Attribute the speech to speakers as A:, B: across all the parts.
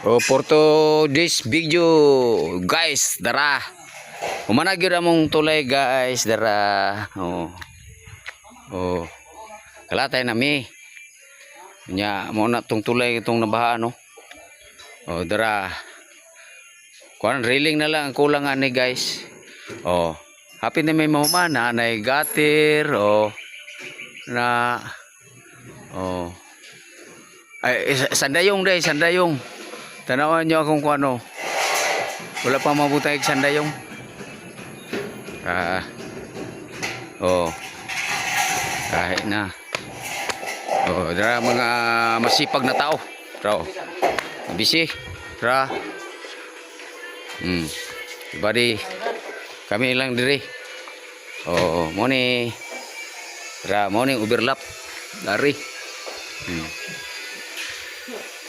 A: Oh, for this video, guys, dara. Humana gyud among tulay, guys, dara. Oh. Oh. Kalatay nami. Nya mo na tong tulay itong nabaha no. Oh, dara. Kuan railing na lang ang kulang ani, guys. Oh. Happy na may mahumana na gatir oh na oh. Ay sandayong day, sandayong. Tanawan nyo akong kung ano. Wala pa mabutay sandayong. Oh. Kahit na. Oh, dara mga masipag na tao. Tara. Busy. Tara. Badi kami lang diri. Oh, mo ni. Tara, mo ni overlap. Dari.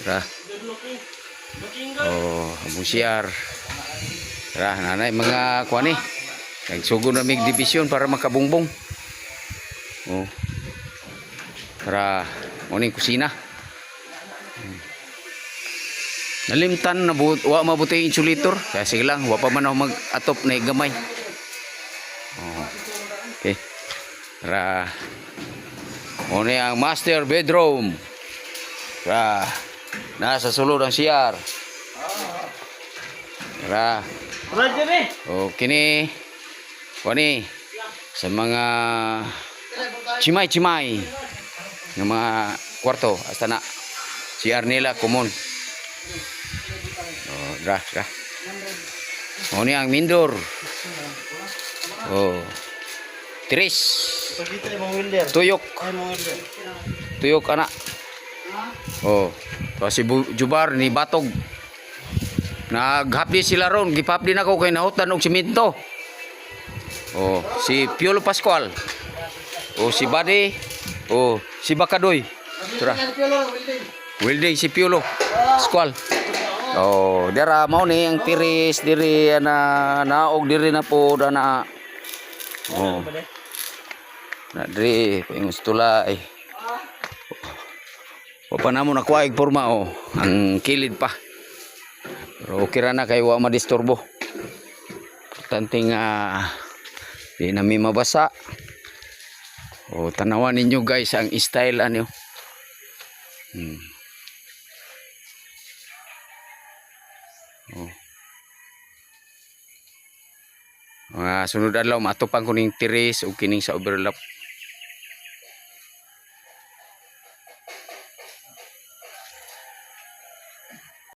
A: Tara. Oh, musyar. Tara, nanay mga kuan ni. Nagsugo na mig division para makabungbong. Oh. Tara, morning kusina. Nalimtan na wa mabuti insulator. Kaya sige lang, wa pa man ako mag-atop na gamay. Oh. Okay. Tara. Morning ang master bedroom. Tara. Nasa sulod ang CR. Tara. Oh, kini. Wani sa mga chimay-chimay ng mga kwarto hasta na CR nila common. Oh, dra. Oh, ni ang mindor. Oh. Tris. Tuyok. Tuyok anak. Oh. Si Jubar ni Batog. Naghapdi sila ron, gipapdi na ko kay nahutan og simento. Oh, si Piolo Pascual. Oh, si Bade. Oh, si Bakadoy. Tara. Welding si Piolo Pascual. Oh, dira mao ni ang tiris diri na naog diri na po na. Oh. Na diri ping tulay. O pa namo nakuha ig porma oh, ang kilid pa. Pero okay ra na kay wa madisturbo. Tanting di nami mabasa. O tanawan ninyo guys ang style ano. Oh. Sunod adlaw matupang kuning tiris o kining sa overlap.